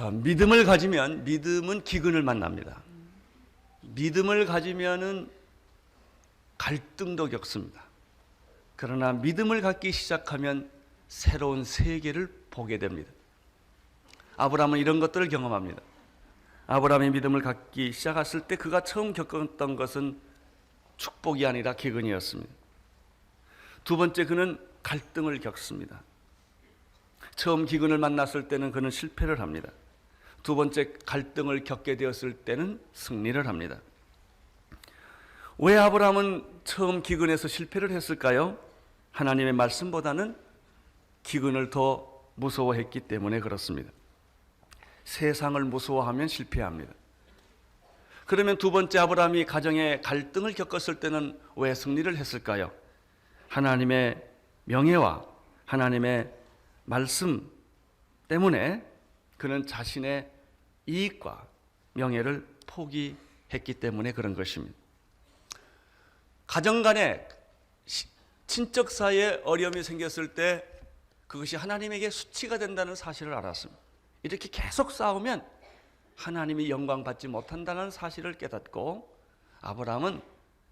믿음을 가지면 믿음은 기근을 만납니다. 믿음을 가지면은 갈등도 겪습니다. 그러나 믿음을 갖기 시작하면 새로운 세계를 보게 됩니다. 아브라함은 이런 것들을 경험합니다. 아브라함이 믿음을 갖기 시작했을 때 그가 처음 겪었던 것은 축복이 아니라 기근이었습니다. 두 번째, 그는 갈등을 겪습니다. 처음 기근을 만났을 때는 그는 실패를 합니다. 두 번째, 갈등을 겪게 되었을 때는 승리를 합니다. 왜 아브라함은 처음 기근에서 실패를 했을까요? 하나님의 말씀보다는 기근을 더 무서워했기 때문에 그렇습니다. 세상을 무서워하면 실패합니다. 그러면 두 번째, 아브라함이 가정에 갈등을 겪었을 때는 왜 승리를 했을까요? 하나님의 명예와 하나님의 말씀 때문에 그는 자신의 이익과 명예를 포기했기 때문에 그런 것입니다. 가정 간에 친척 사이에 어려움이 생겼을 때 그것이 하나님에게 수치가 된다는 사실을 알았습니다. 이렇게 계속 싸우면 하나님이 영광 받지 못한다는 사실을 깨닫고 아브라함은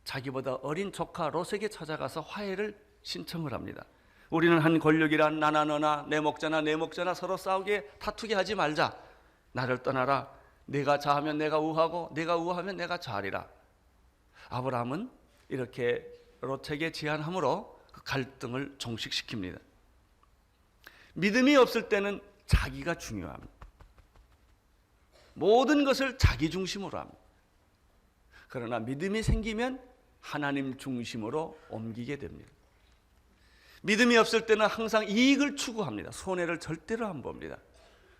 자기보다 어린 조카 롯에게 찾아가서 화해를 신청을 합니다. 우리는 한 권력이란 나나 너나 내 목자나 서로 싸우게 다투게 하지 말자. 나를 떠나라. 내가 좌하면 내가 우하고 내가 우하면 내가 좌하리라. 아브라함은 이렇게 롯에게 제안함으로 그 갈등을 종식시킵니다. 믿음이 없을 때는 자기가 중요합니다. 모든 것을 자기 중심으로 합니다. 그러나 믿음이 생기면 하나님 중심으로 옮기게 됩니다. 믿음이 없을 때는 항상 이익을 추구합니다. 손해를 절대로 안 봅니다.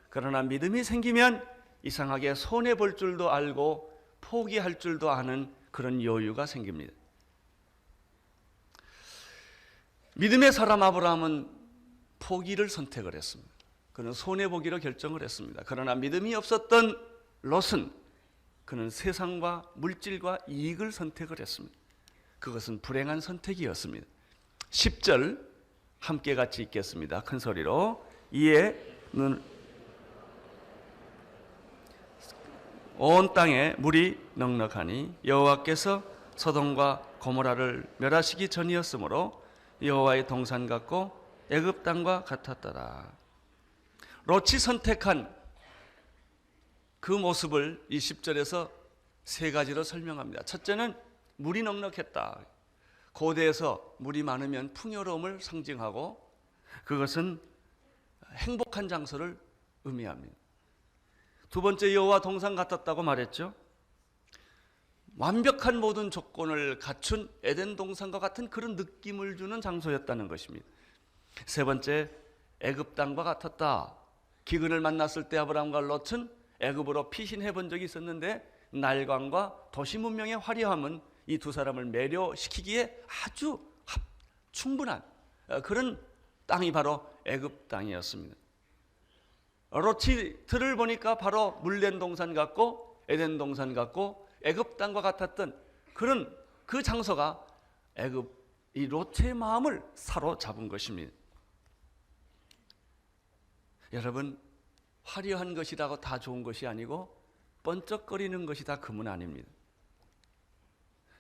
그러나 믿음이 생기면 이상하게 손해 볼 줄도 알고 포기할 줄도 아는 그런 여유가 생깁니다. 믿음의 사람 아브라함은 포기를 선택을 했습니다. 그는 손해보기로 결정을 했습니다. 그러나 믿음이 없었던 롯은 그는 세상과 물질과 이익을 선택을 했습니다. 그것은 불행한 선택이었습니다. 10절 함께 같이 읽겠습니다. 큰 소리로. 이에 온 땅에 물이 넉넉하니 여호와께서 소돔과 고모라를 멸하시기 전이었으므로 여호와의 동산 같고 애굽 땅과 같았더라. 롯이 선택한 그 모습을 이 10절에서 세 가지로 설명합니다. 첫째는 물이 넉넉했다. 고대에서 물이 많으면 풍요로움을 상징하고 그것은 행복한 장소를 의미합니다. 두 번째, 여호와 동산 같았다고 말했죠. 완벽한 모든 조건을 갖춘 에덴 동산과 같은 그런 느낌을 주는 장소였다는 것입니다. 세 번째, 애굽 땅과 같았다. 기근을 만났을 때 아브라함과 롯은 애굽으로 피신해 본 적이 있었는데 날강과 도시 문명의 화려함은 이 두 사람을 매료시키기에 아주 충분한 그런 땅이 바로 애굽 땅이었습니다. 롯이 들을 보니까 바로 물된 동산 같고 에덴 동산 같고 애굽 땅과 같았던 그런 그 장소가 이 롯의 마음을 사로잡은 것입니다. 여러분, 화려한 것이라고 다 좋은 것이 아니고 번쩍거리는 것이 다 금은 아닙니다.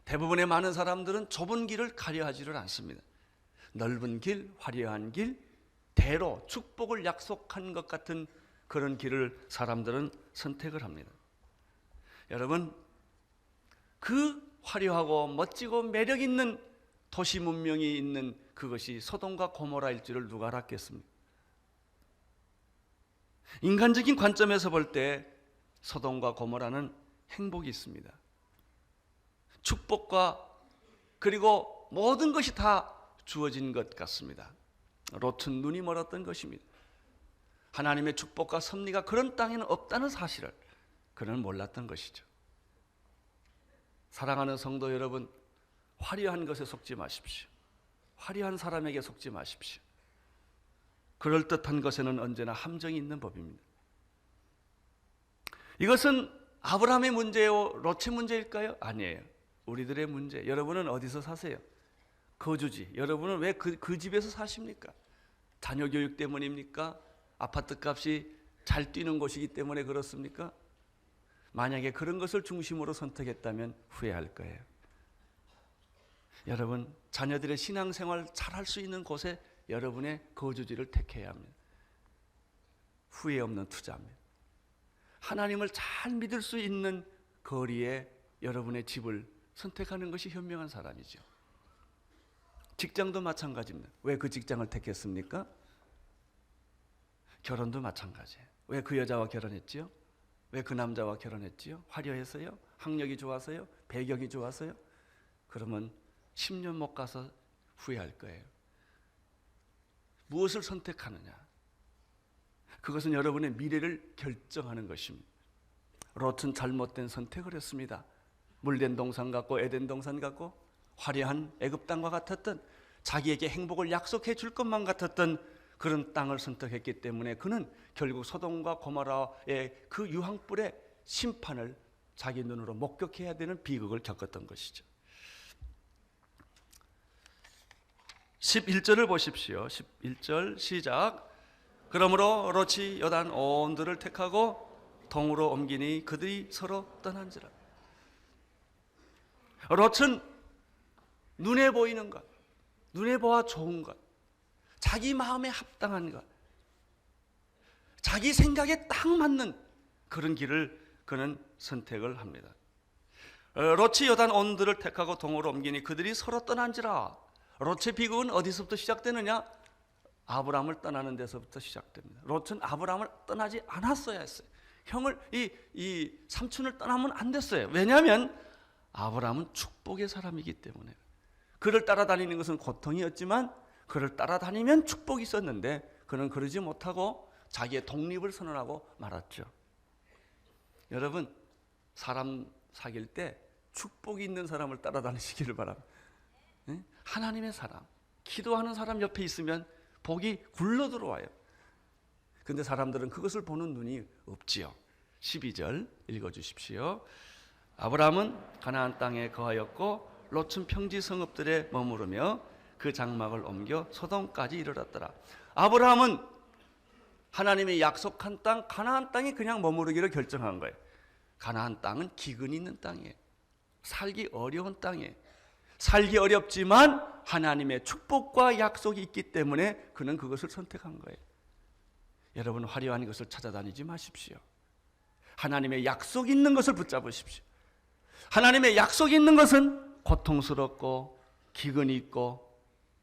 대부분의 많은 사람들은 좁은 길을 가려하지를 않습니다. 넓은 길, 화려한 길, 대로 축복을 약속한 것 같은 그런 길을 사람들은 선택을 합니다. 여러분, 그 화려하고 멋지고 매력 있는 도시 문명이 있는 그것이 소돔과 고모라일 줄을 누가 알았겠습니까? 인간적인 관점에서 볼 때 소돔과 고모라는 행복이 있습니다. 축복과 그리고 모든 것이 다 주어진 것 같습니다. 롯은 눈이 멀었던 것입니다. 하나님의 축복과 섭리가 그런 땅에는 없다는 사실을 그는 몰랐던 것이죠. 사랑하는 성도 여러분, 화려한 것에 속지 마십시오. 화려한 사람에게 속지 마십시오. 그럴듯한 것에는 언제나 함정이 있는 법입니다. 이것은 아브라함의 문제요, 롯의 문제일까요? 아니에요. 우리들의 문제. 여러분은 어디서 사세요? 거주지. 여러분은 왜 그 집에서 사십니까? 자녀 교육 때문입니까? 아파트 값이 잘 뛰는 곳이기 때문에 그렇습니까? 만약에 그런 것을 중심으로 선택했다면 후회할 거예요. 여러분, 자녀들의 신앙생활 잘할 수 있는 곳에 여러분의 거주지를 택해야 합니다. 후회 없는 투자입니다. 하나님을 잘 믿을 수 있는 거리에 여러분의 집을 선택하는 것이 현명한 사람이죠. 직장도 마찬가지입니다. 왜 그 직장을 택했습니까? 결혼도 마찬가지예요. 왜 그 여자와 결혼했지요? 왜 그 남자와 결혼했지요? 화려해서요? 학력이 좋아서요? 배경이 좋아서요? 그러면 10년 못 가서 후회할 거예요. 무엇을 선택하느냐? 그것은 여러분의 미래를 결정하는 것입니다. 롯은 잘못된 선택을 했습니다. 물된 동산 같고 에덴 동산 같고 화려한 애굽 땅과 같았던, 자기에게 행복을 약속해 줄 것만 같았던 그런 땅을 선택했기 때문에 그는 결국 소돔과 고모라의 그 유황불의 심판을 자기 눈으로 목격해야 되는 비극을 겪었던 것이죠. 11절을 보십시오. 11절 시작. 그러므로 롯이 요단 온 들을 택하고 동으로 옮기니 그들이 서로 떠난지라. 롯은 눈에 보이는 것, 눈에 보아 좋은 것, 자기 마음에 합당한 것, 자기 생각에 딱 맞는 그런 길을 그는 선택을 합니다. 롯이 요단 온들을 택하고 동으로 옮기니 그들이 서로 떠난지라. 롯의 비극은 어디서부터 시작되느냐? 아브라함을 떠나는 데서부터 시작됩니다. 롯은 아브라함을 떠나지 않았어야 했어요. 형을, 이 삼촌을 떠나면 안 됐어요. 왜냐하면 아브라함은 축복의 사람이기 때문에. 그를 따라다니는 것은 고통이었지만 그를 따라다니면 축복이 있었는데 그는 그러지 못하고 자기의 독립을 선언하고 말았죠. 여러분, 사람 사귈 때 축복이 있는 사람을 따라다니시기를 바랍니다. 하나님의 사람, 기도하는 사람 옆에 있으면 복이 굴러 들어와요. 그런데 사람들은 그것을 보는 눈이 없지요. 12절 읽어주십시오. 아브라함은 가나안 땅에 거하였고 롯은 평지 성읍들에 머무르며 그 장막을 옮겨 소돔까지 이르렀더라. 아브라함은 하나님의 약속한 땅 가나안 땅에 그냥 머무르기를 결정한 거예요. 가나안 땅은 기근이 있는 땅이에요. 살기 어려운 땅이에요. 살기 어렵지만 하나님의 축복과 약속이 있기 때문에 그는 그것을 선택한 거예요. 여러분, 화려한 것을 찾아다니지 마십시오. 하나님의 약속이 있는 것을 붙잡으십시오. 하나님의 약속이 있는 것은 고통스럽고 기근이 있고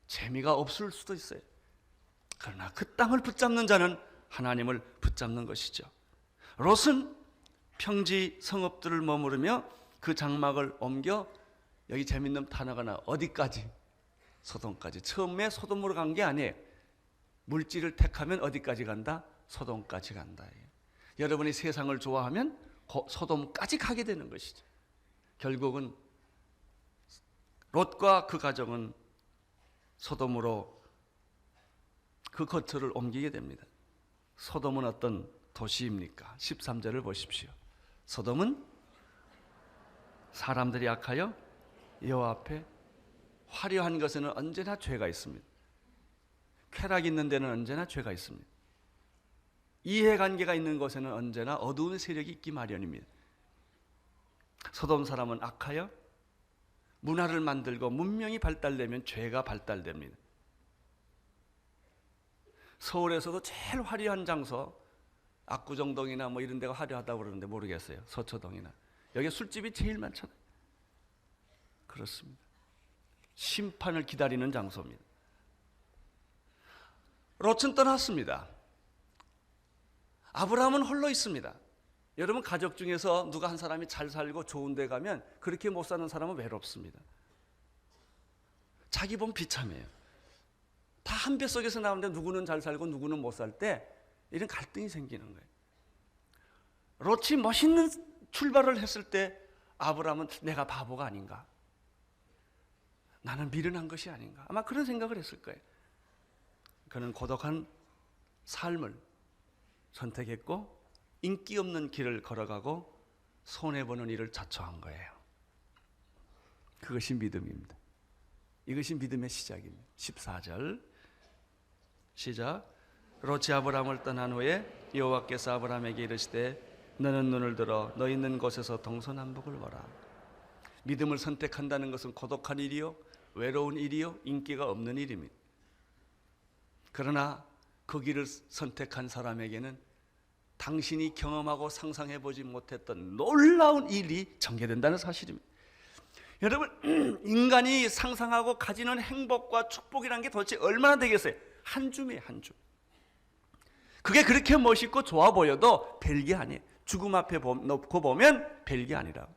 재미가 없을 수도 있어요. 그러나 그 땅을 붙잡는 자는 하나님을 붙잡는 것이죠. 롯은 평지 성읍들을 머무르며 그 장막을 옮겨, 여기 재밌는 단어가 나와. 어디까지? 소돔까지. 처음에 소돔으로 간 게 아니에요. 물질을 택하면 어디까지 간다? 소돔까지 간다. 여러분이 세상을 좋아하면 소돔까지 가게 되는 것이죠. 결국은 롯과 그 가정은 소돔으로 그 거처를 옮기게 됩니다. 소돔은 어떤 도시입니까? 13절을 보십시오. 소돔은 사람들이 악하여 여호와 앞에, 화려한 것에는 언제나 죄가 있습니다. 쾌락 있는 데는 언제나 죄가 있습니다. 이해관계가 있는 곳에는 언제나 어두운 세력이 있기 마련입니다. 소돔 사람은 악하여 문화를 만들고 문명이 발달되면 죄가 발달됩니다. 서울에서도 제일 화려한 장소, 압구정동이나 뭐 이런 데가 화려하다고 그러는데 모르겠어요. 서초동이나. 여기 술집이 제일 많잖아요. 그렇습니다. 심판을 기다리는 장소입니다. 롯은 떠났습니다. 아브라함은 홀로 있습니다. 여러분, 가족 중에서 누가 한 사람이 잘 살고 좋은 데 가면 그렇게 못 사는 사람은 외롭습니다. 자기 몸 비참해요. 다 한 뱃속에서 나오는데 누구는 잘 살고 누구는 못 살 때 이런 갈등이 생기는 거예요. 롯이 멋있는 출발을 했을 때 아브라함은 내가 바보가 아닌가? 나는 미련한 것이 아닌가? 아마 그런 생각을 했을 거예요. 그는 고독한 삶을 선택했고 인기 없는 길을 걸어가고 손해보는 일을 자초한 거예요. 그것이 믿음입니다. 이것이 믿음의 시작입니다. 14절 시작. 롯이 아브라함을 떠난 후에 여호와께서 아브라함에게 이르시되 너는 눈을 들어 너 있는 곳에서 동서남북을 보라. 믿음을 선택한다는 것은 고독한 일이요, 외로운 일이요, 인기가 없는 일입니다. 그러나 그 길을 선택한 사람에게는 당신이 경험하고 상상해보지 못했던 놀라운 일이 전개된다는 사실입니다. 여러분, 인간이 상상하고 가지는 행복과 축복이라는 게 도대체 얼마나 되겠어요? 한 줌이에요, 한 줌. 그게 그렇게 멋있고 좋아 보여도 별게 아니에요. 죽음 앞에 놓고 보면 별게 아니라고.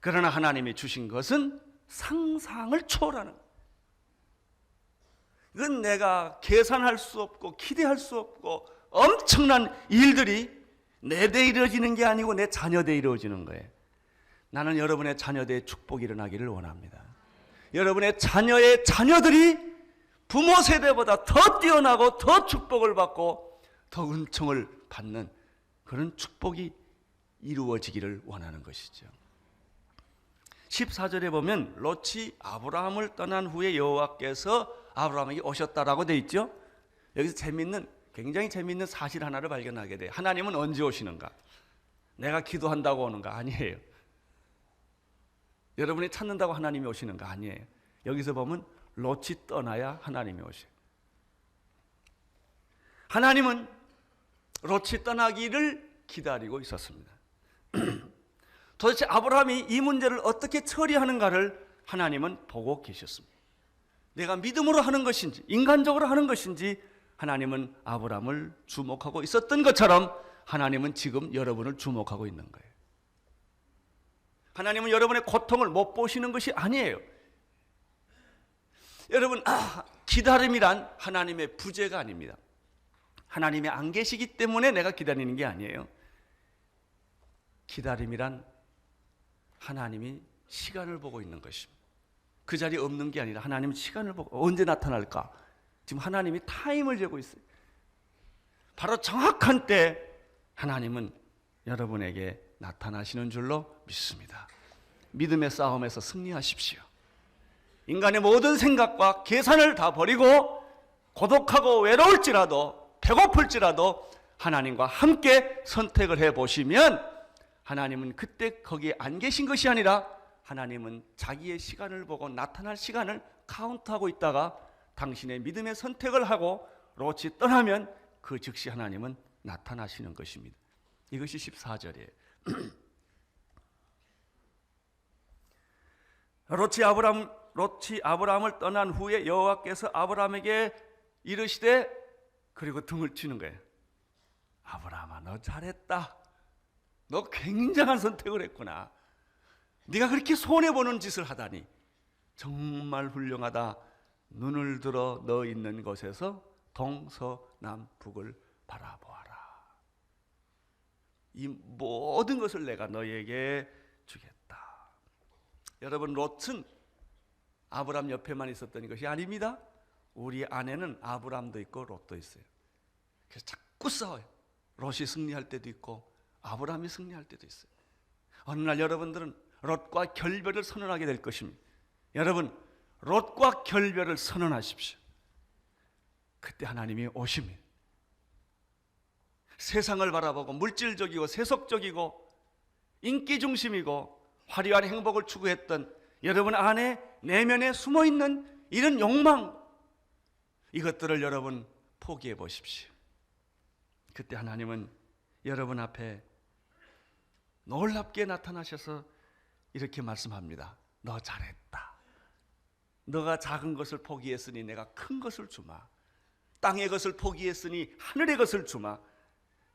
그러나 하나님이 주신 것은 상상을 초월하는 거예요. 이건 내가 계산할 수 없고 기대할 수 없고 엄청난 일들이 내 대 이루어지는 게 아니고 내 자녀 대 이루어지는 거예요. 나는 여러분의 자녀대에 축복이 일어나기를 원합니다. 여러분의 자녀의 자녀들이 부모 세대보다 더 뛰어나고 더 축복을 받고 더 은총을 받는 그런 축복이 이루어지기를 원하는 것이죠. 14절에 보면 롯이 아브라함을 떠난 후에 여호와께서 아브라함에게 오셨다라고 되어 있죠. 여기서 굉장히 재미있는 사실 하나를 발견하게 돼요. 하나님은 언제 오시는가? 내가 기도한다고 오는가? 아니에요. 여러분이 찾는다고 하나님이 오시는가? 아니에요. 여기서 보면 롯이 떠나야 하나님이 오셔요. 하나님은 롯이 떠나기를 기다리고 있었습니다. 도대체 아브라함이 이 문제를 어떻게 처리하는가를 하나님은 보고 계셨습니다. 내가 믿음으로 하는 것인지 인간적으로 하는 것인지 하나님은 아브라함을 주목하고 있었던 것처럼 하나님은 지금 여러분을 주목하고 있는 거예요. 하나님은 여러분의 고통을 못 보시는 것이 아니에요. 여러분, 기다림이란 하나님의 부재가 아닙니다. 하나님이 안 계시기 때문에 내가 기다리는 게 아니에요. 기다림이란 하나님이 시간을 보고 있는 것입니다. 그 자리에 없는 게 아니라 하나님은 시간을 보고 언제 나타날까? 지금 하나님이 타임을 재고 있어요. 바로 정확한 때 하나님은 여러분에게 나타나시는 줄로 믿습니다. 믿음의 싸움에서 승리하십시오. 인간의 모든 생각과 계산을 다 버리고 고독하고 외로울지라도 배고플지라도 하나님과 함께 선택을 해보시면 하나님은 그때 거기에 안 계신 것이 아니라 하나님은 자기의 시간을 보고 나타날 시간을 카운트하고 있다가 당신의 믿음의 선택을 하고 롯이 떠나면 그 즉시 하나님은 나타나시는 것입니다. 이것이 14절이에요. 롯이 아브라함을 떠난 후에 여호와께서 아브라함에게 이르시되 그리고 등을 치는 거예요. 아브라함아, 너 잘했다. 너 굉장한 선택을 했구나. 네가 그렇게 손해보는 짓을 하다니 정말 훌륭하다. 눈을 들어 너 있는 곳에서 동서남북을 바라보아라. 이 모든 것을 내가 너에게 주겠다. 여러분, 롯은 아브라함 옆에만 있었던 것이 아닙니다. 우리 안에는 아브라함도 있고 롯도 있어요. 그래서 자꾸 싸워요. 롯이 승리할 때도 있고 아브라함이 승리할 때도 있어요. 어느 날 여러분들은 롯과 결별을 선언하게 될 것입니다. 여러분, 롯과 결별을 선언하십시오. 그때 하나님이 오십니다. 세상을 바라보고 물질적이고 세속적이고 인기 중심이고 화려한 행복을 추구했던 여러분 안에 내면에 숨어있는 이런 욕망, 이것들을 여러분 포기해 보십시오. 그때 하나님은 여러분 앞에 놀랍게 나타나셔서 이렇게 말씀합니다. 너 잘했다. 너가 작은 것을 포기했으니 내가 큰 것을 주마. 땅의 것을 포기했으니 하늘의 것을 주마.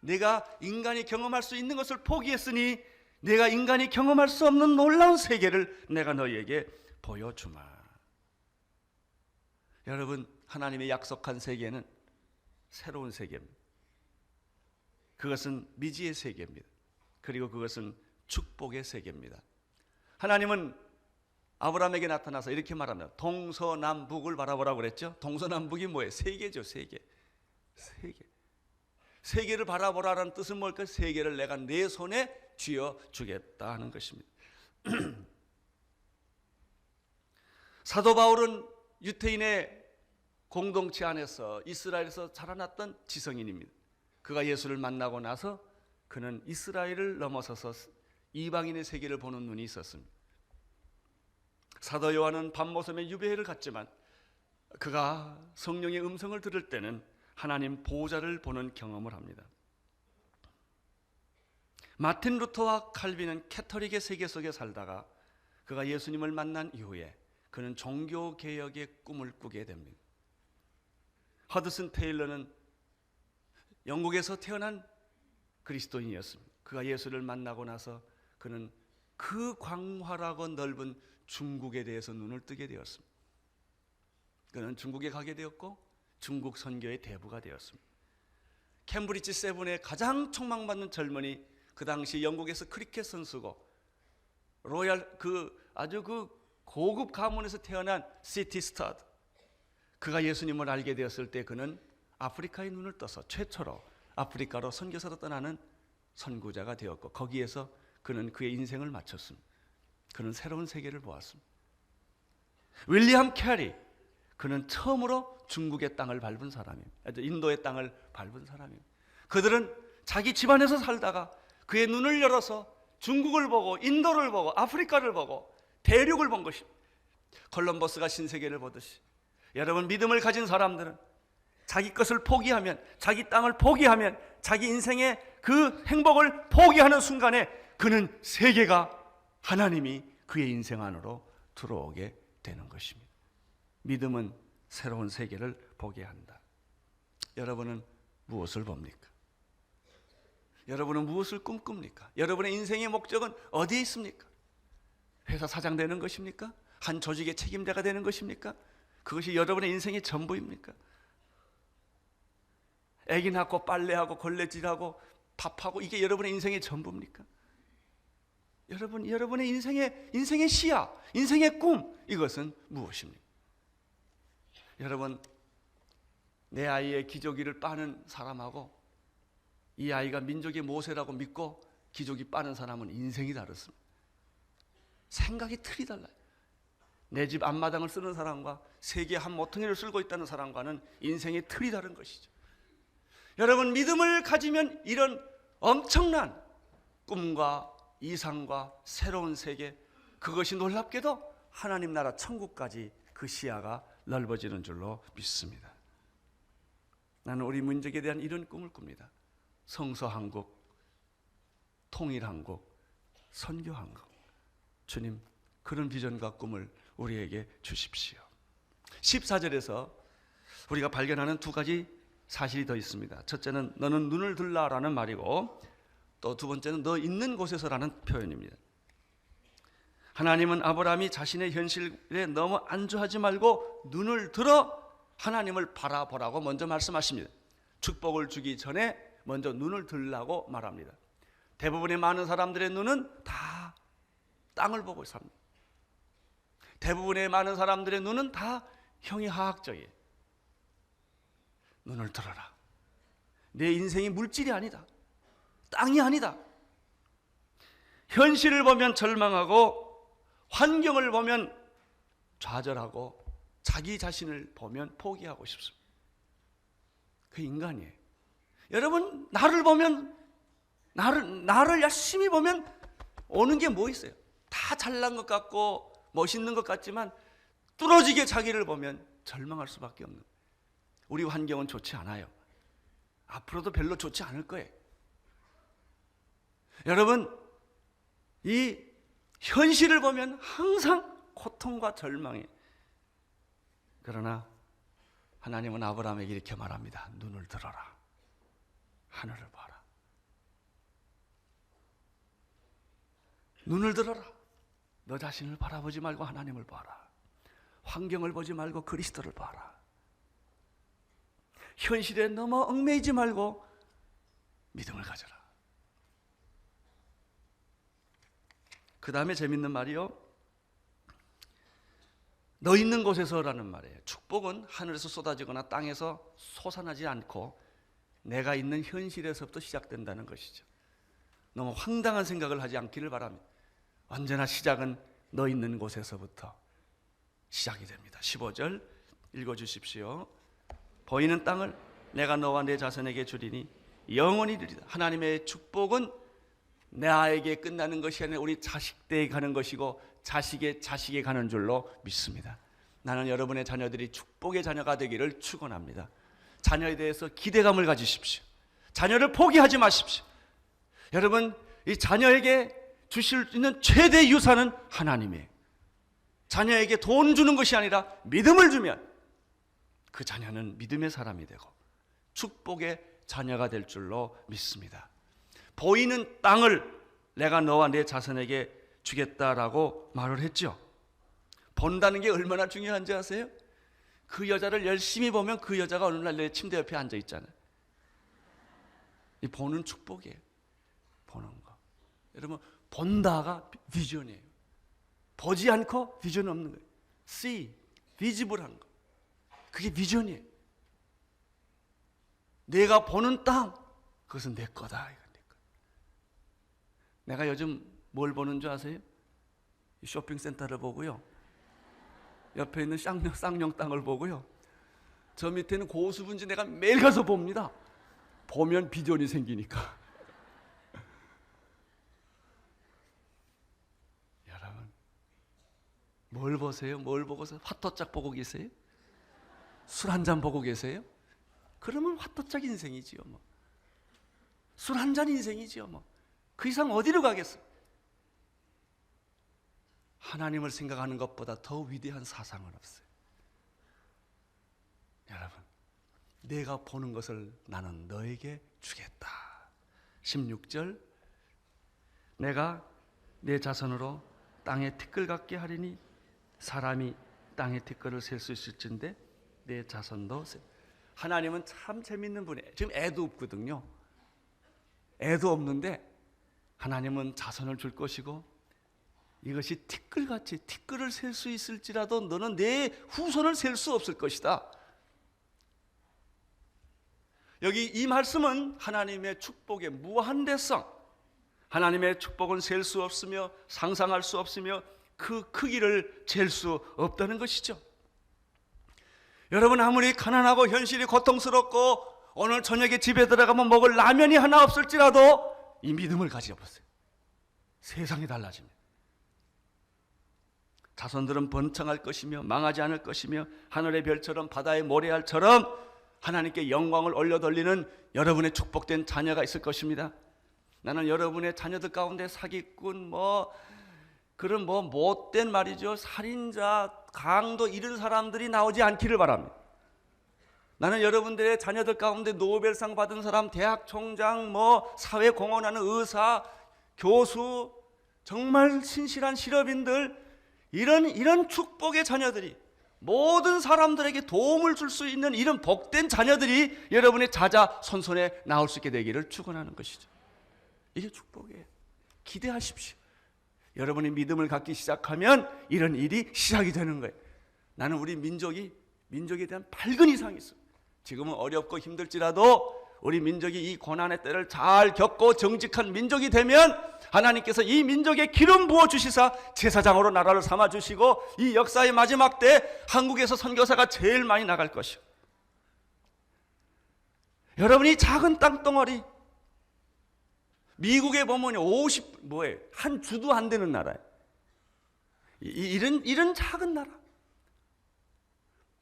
내가 인간이 경험할 수 있는 것을 포기했으니 내가 인간이 경험할 수 없는 놀라운 세계를 내가 너희에게 보여주마. 여러분, 하나님의 약속한 세계는 새로운 세계입니다. 그것은 미지의 세계입니다. 그리고 그것은 축복의 세계입니다. 하나님은 아브라함에게 나타나서 이렇게 말합니다. 동서남북을 바라보라고 그랬죠. 동서남북이 뭐예요? 세계죠. 세계. 세계를 바라보라는 뜻은 뭘까요? 세계를 내가 내 손에 쥐어주겠다 하는 것입니다. 사도 바울은 유태인의 공동체 안에서 이스라엘에서 자라났던 지성인입니다. 그가 예수를 만나고 나서 그는 이스라엘을 넘어서서 이방인의 세계를 보는 눈이 있었습니다. 사도 요한은 밤모섬에 유배회를 갔지만 그가 성령의 음성을 들을 때는 하나님 보호자를 보는 경험을 합니다. 마틴 루터와 칼빈은 캐토릭의 세계 속에 살다가 그가 예수님을 만난 이후에 그는 종교개혁의 꿈을 꾸게 됩니다. 허드슨 테일러는 영국에서 태어난 그리스도인이었습니다. 그가 예수를 만나고 나서 그는 그 광활하고 넓은 중국에 대해서 눈을 뜨게 되었습니다. 그는 중국에 가게 되었고 중국 선교의 대부가 되었습니다. 캠브리지 세븐의 가장 촉망받는 젊은이, 그 당시 영국에서 크리켓 선수고 로얄 아주 고급 가문에서 태어난 시티 스타드, 그가 예수님을 알게 되었을 때 그는 아프리카의 눈을 떠서 최초로 아프리카로 선교사로 떠나는 선구자가 되었고 거기에서 그는 그의 인생을 마쳤습니다. 그는 새로운 세계를 보았습니다. 윌리엄 캐리, 그는 처음으로 중국의 땅을 밟은 사람입니다. 인도의 땅을 밟은 사람입니다. 그들은 자기 집안에서 살다가 그의 눈을 열어서 중국을 보고 인도를 보고 아프리카를 보고 대륙을 본 것입니다. 콜럼버스가 신세계를 보듯이 여러분, 믿음을 가진 사람들은 자기 것을 포기하면, 자기 땅을 포기하면, 자기 인생의 그 행복을 포기하는 순간에 그는 세계가, 하나님이 그의 인생 안으로 들어오게 되는 것입니다. 믿음은 새로운 세계를 보게 한다. 여러분은 무엇을 봅니까? 여러분은 무엇을 꿈꿉니까? 여러분의 인생의 목적은 어디에 있습니까? 회사 사장 되는 것입니까? 한 조직의 책임자가 되는 것입니까? 그것이 여러분의 인생의 전부입니까? 애기 낳고 빨래하고 걸레질하고 밥하고 이게 여러분의 인생의 전부입니까? 여러분의 인생의 시야, 인생의 꿈, 이것은 무엇입니까? 여러분, 내 아이의 기저귀를 빠는 사람하고 이 아이가 민족의 모세라고 믿고 기저귀 빠는 사람은 인생이 다릅니다. 생각이 틀이 달라요. 내 집 앞마당을 쓰는 사람과 세계 한 모퉁이를 쓸고 있다는 사람과는 인생의 틀이 다른 것이죠. 여러분, 믿음을 가지면 이런 엄청난 꿈과 이상과 새로운 세계, 그것이 놀랍게도 하나님 나라 천국까지 그 시야가 넓어지는 줄로 믿습니다. 나는 우리 민족에 대한 이런 꿈을 꿉니다. 성서한국, 통일한국, 선교한국. 주님, 그런 비전과 꿈을 우리에게 주십시오. 14절에서 우리가 발견하는 두 가지 사실이 더 있습니다. 첫째는 너는 눈을 들라라는 말이고, 또 두 번째는 너 있는 곳에서라는 표현입니다. 하나님은 아브라함이 자신의 현실에 너무 안주하지 말고 눈을 들어 하나님을 바라보라고 먼저 말씀하십니다. 축복을 주기 전에 먼저 눈을 들라고 말합니다. 대부분의 많은 사람들의 눈은 다 땅을 보고 삽니다. 대부분의 많은 사람들의 눈은 다 형이하학적이에요. 눈을 들어라. 내 인생이 물질이 아니다. 땅이 아니다. 현실을 보면 절망하고 환경을 보면 좌절하고 자기 자신을 보면 포기하고 싶습니다. 그 인간이에요. 여러분, 나를 보면, 나를 열심히 보면 오는 게 뭐 있어요? 다 잘난 것 같고 멋있는 것 같지만 뚫어지게 자기를 보면 절망할 수밖에 없는, 우리 환경은 좋지 않아요. 앞으로도 별로 좋지 않을 거예요. 여러분, 이 현실을 보면 항상 고통과 절망이. 그러나 하나님은 아브라함에게 이렇게 말합니다. 눈을 들어라. 하늘을 봐라. 눈을 들어라. 너 자신을 바라보지 말고 하나님을 봐라. 환경을 보지 말고 그리스도를 봐라. 현실에 너무 얽매이지 말고 믿음을 가져라. 그 다음에 재밌는 말이요, 너 있는 곳에서라는 말이에요. 축복은 하늘에서 쏟아지거나 땅에서 솟아나지 않고 내가 있는 현실에서부터 시작된다는 것이죠. 너무 황당한 생각을 하지 않기를 바랍니다. 언제나 시작은 너 있는 곳에서부터 시작이 됩니다. 15절 읽어주십시오. 보이는 땅을 내가 너와 내 자손에게 주리니 영원히 이르리다. 하나님의 축복은 나에게 끝나는 것이 아니라 우리 자식들에게 가는 것이고 자식의 자식에 가는 줄로 믿습니다. 나는 여러분의 자녀들이 축복의 자녀가 되기를 축원합니다. 자녀에 대해서 기대감을 가지십시오. 자녀를 포기하지 마십시오. 여러분, 이 자녀에게 주실 수 있는 최대 유산은 하나님이에요. 자녀에게 돈 주는 것이 아니라 믿음을 주면 그 자녀는 믿음의 사람이 되고 축복의 자녀가 될 줄로 믿습니다. 보이는 땅을 내가 너와 내 자손에게 주겠다라고 말을 했죠. 본다는 게 얼마나 중요한지 아세요? 그 여자를 열심히 보면 그 여자가 어느 날 내 침대 옆에 앉아 있잖아요. 이 보는 축복이에요. 보는 거. 여러분, 본다가 비전이에요. 보지 않고 비전 없는 거예요. See, visible한 거. 그게 비전이에요. 내가 보는 땅, 그것은 내 거다. 이건 내 거. 내가 요즘 뭘 보는 줄 아세요? 쇼핑센터를 보고요. 옆에 있는 쌍용 땅을 보고요. 저 밑에는 고수분지 내가 매일 가서 봅니다. 보면 비전이 생기니까. 여러분, 뭘 보세요? 뭘 보고서 화토짝 보고 계세요? 술 한 잔 보고 계세요? 그러면 화토짝 인생이지요. 뭐. 술 한 잔 인생이지요. 뭐. 그 이상 어디로 가겠어요? 하나님을 생각하는 것보다 더 위대한 사상은 없어요. 여러분, 내가 보는 것을 나는 너에게 주겠다. 16절, 내가 내 자손으로 땅의 티끌 같게 하리니 사람이 땅의 티끌을 셀 수 있을진데 내 자손도 셀. 하나님은 참 재밌는 분이에요. 지금 애도 없거든요. 애도 없는데 하나님은 자손을 줄 것이고 이것이 티끌같이 티끌을 셀 수 있을지라도 너는 내 후손을 셀 수 없을 것이다. 여기 이 말씀은 하나님의 축복의 무한대성, 하나님의 축복은 셀 수 없으며 상상할 수 없으며 그 크기를 잴 수 없다는 것이죠. 여러분, 아무리 가난하고 현실이 고통스럽고 오늘 저녁에 집에 들어가면 먹을 라면이 하나 없을지라도 이 믿음을 가져보세요. 세상이 달라집니다. 자손들은 번창할 것이며 망하지 않을 것이며 하늘의 별처럼 바다의 모래알처럼 하나님께 영광을 올려돌리는 여러분의 축복된 자녀가 있을 것입니다. 나는 여러분의 자녀들 가운데 사기꾼 그런 못된 말이죠, 살인자, 강도 이런 사람들이 나오지 않기를 바랍니다. 나는 여러분들의 자녀들 가운데 노벨상 받은 사람, 대학 총장, 사회 공헌하는 의사, 교수, 정말 신실한 실업인들, 이런 축복의 자녀들이, 모든 사람들에게 도움을 줄 수 있는 이런 복된 자녀들이 여러분의 자자손손에 나올 수 있게 되기를 축원하는 것이죠. 이게 축복이에요. 기대하십시오. 여러분이 믿음을 갖기 시작하면 이런 일이 시작이 되는 거예요. 나는 우리 민족에 대한 밝은 이상이 있어요. 지금은 어렵고 힘들지라도 우리 민족이 이 고난의 때를 잘 겪고 정직한 민족이 되면 하나님께서 이 민족에 기름 부어주시사 제사장으로 나라를 삼아주시고 이 역사의 마지막 때 한국에서 선교사가 제일 많이 나갈 것이요. 여러분이 작은 땅덩어리, 미국에 보면 한 주도 안 되는 나라예요. 이런 작은 나라,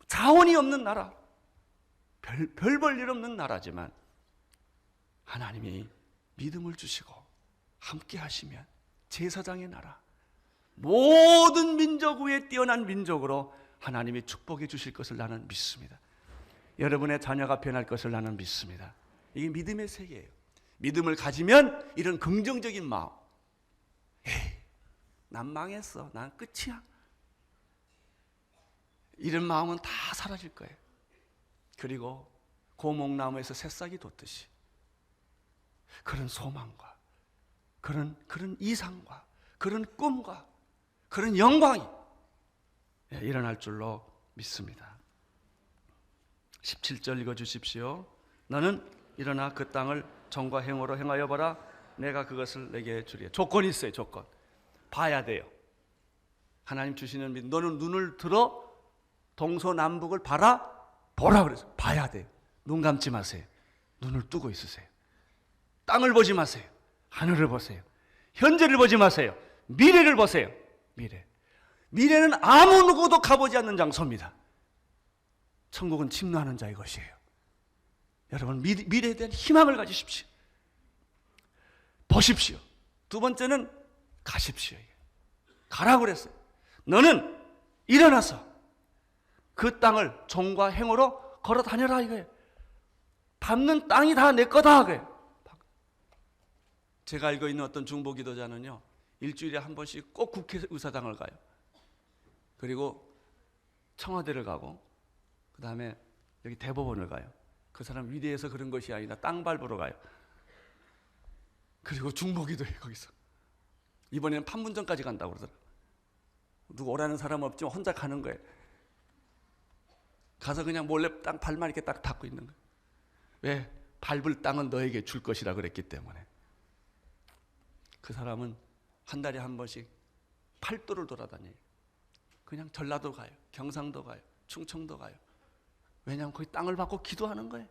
자원이 없는 나라, 별 볼 일 없는 나라지만 하나님이 믿음을 주시고 함께 하시면 제사장의 나라, 모든 민족 위에 뛰어난 민족으로 하나님이 축복해 주실 것을 나는 믿습니다. 여러분의 자녀가 변할 것을 나는 믿습니다. 이게 믿음의 세계예요. 믿음을 가지면 이런 긍정적인 마음, 난 망했어, 난 끝이야, 이런 마음은 다 사라질 거예요. 그리고 고목나무에서 새싹이 돋듯이 그런 소망과 그런 이상과 그런 꿈과 그런 영광이 일어날 줄로 믿습니다. 17절 읽어주십시오. 너는 일어나 그 땅을 정과 행으로 행하여 봐라. 내가 그것을 내게 주리라. 조건이 있어요. 조건. 봐야 돼요. 하나님 주시는 믿음. 너는 눈을 들어 동서남북을 보라 그래서 봐야 돼요. 눈 감지 마세요. 눈을 뜨고 있으세요. 땅을 보지 마세요. 하늘을 보세요. 현재를 보지 마세요. 미래를 보세요. 미래는 아무 누구도 가보지 않는 장소입니다. 천국은 침노하는 자의 것이에요. 여러분, 미래에 대한 희망을 가지십시오. 보십시오. 두 번째는 가십시오. 가라고 그랬어요. 너는 일어나서 그 땅을 종과 행으로 걸어 다녀라 이거예요. 밟는 땅이 다 내 거다 그거예요. 제가 알고 있는 어떤 중보 기도자는요, 일주일에 한 번씩 꼭 국회의사당을 가요. 그리고 청와대를 가고, 그 다음에 여기 대법원을 가요. 그 사람 위대해서 그런 것이 아니라 땅 밟으러 가요. 그리고 중보 기도해요, 거기서. 이번에는 판문점까지 간다고 그러더라고요. 누구 오라는 사람 없지만 혼자 가는 거예요. 가서 그냥 몰래 땅 발만 이렇게 딱 닦고 있는 거예요. 왜? 밟을 땅은 너에게 줄 것이라 그랬기 때문에. 그 사람은 한 달에 한 번씩 팔도를 돌아다녀요. 그냥 전라도 가요, 경상도 가요, 충청도 가요. 왜냐하면 거기 땅을 받고 기도하는 거예요.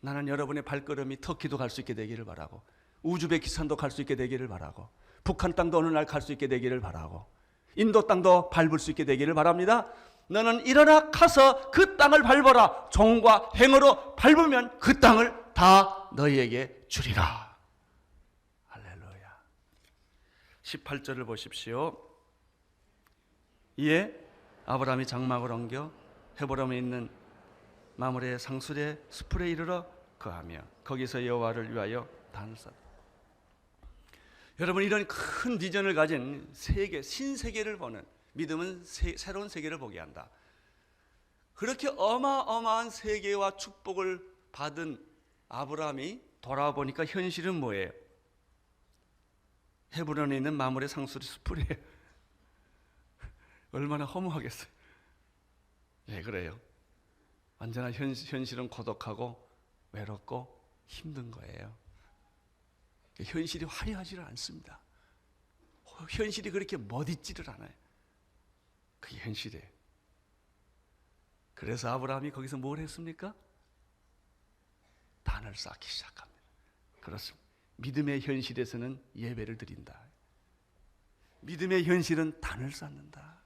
나는 여러분의 발걸음이 터키도 갈 수 있게 되기를 바라고, 우즈베키스탄도 갈 수 있게 되기를 바라고, 북한 땅도 어느 날 갈 수 있게 되기를 바라고, 인도 땅도 밟을 수 있게 되기를 바랍니다. 너는 일어나 가서 그 땅을 밟아라. 종과 행으로 밟으면 그 땅을 다 너희에게 주리라. 할렐루야. 18절을 보십시오. 이에 아브라함이 장막을 옮겨 헤브론에 있는 마므레 상술의 수풀에 이르러 거하며 거기서 여호와를 위하여 단을 쌓았다. 여러분, 이런 큰 비전을 가진 세계, 신세계를 보는, 믿음은 새로운 세계를 보게 한다. 그렇게 어마어마한 세계와 축복을 받은 아브라함이 돌아보니까 현실은 뭐예요? 헤브론에 있는 마므레 상술의 수풀이에요. 얼마나 허무하겠어요. 왜 그래요? 언제나 현실은 고독하고 외롭고 힘든 거예요. 현실이 화려하지를 않습니다. 현실이 그렇게 멋있지를 않아요. 그게 현실이에요. 그래서 아브라함이 거기서 뭘 했습니까? 단을 쌓기 시작합니다. 그렇습니다. 믿음의 현실에서는 예배를 드린다. 믿음의 현실은 단을 쌓는다.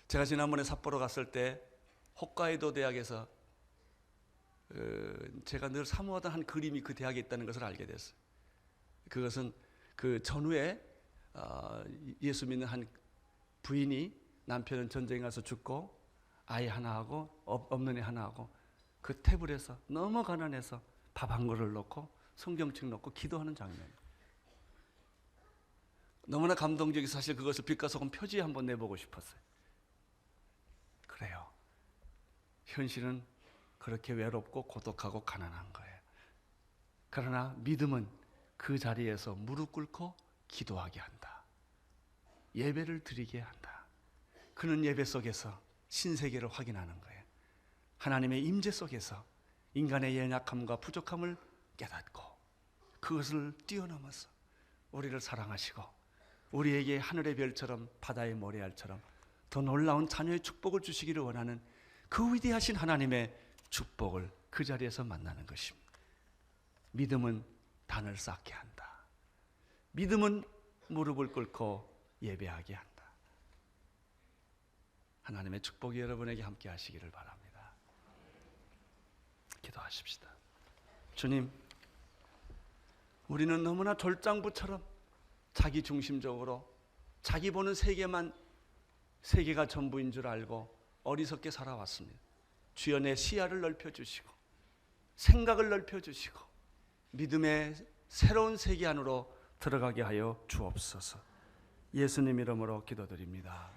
제가 지난번에 삿포로 갔을 때 홋카이도 대학에서 제가 늘 사모하던 한 그림이 그 대학에 있다는 것을 알게 됐어요. 그것은 그 전후에 예수 믿는 한 부인이, 남편은 전쟁에 가서 죽고 아이 하나 하고 없는 애 하나 하고 그 테이블에서 너무 가난해서 밥 한 그릇을 놓고 성경책 놓고 기도하는 장면이에요. 너무나 감동적이어서 사실 그것을 빛과 소금 표지에 한번 내보고 싶었어요. 그래요. 현실은 그렇게 외롭고 고독하고 가난한 거예요. 그러나 믿음은 그 자리에서 무릎 꿇고 기도하게 한다. 예배를 드리게 한다. 그는 예배 속에서 신세계를 확인하는 거예요. 하나님의 임재 속에서 인간의 연약함과 부족함을 깨닫고 그것을 뛰어넘어서 우리를 사랑하시고 우리에게 하늘의 별처럼 바다의 모래알처럼 더 놀라운 자녀의 축복을 주시기를 원하는 그 위대하신 하나님의 축복을 그 자리에서 만나는 것입니다. 믿음은 단을 쌓게 한다. 믿음은 무릎을 꿇고 예배하게 한다. 하나님의 축복이 여러분에게 함께 하시기를 바랍니다. 기도하십시다. 주님, 우리는 너무나 졸장부처럼 자기 중심적으로 자기 보는 세계가 전부인 줄 알고 어리석게 살아왔습니다. 주여, 내 시야를 넓혀주시고 생각을 넓혀주시고 믿음의 새로운 세계 안으로 들어가게 하여 주옵소서. 예수님 이름으로 기도드립니다.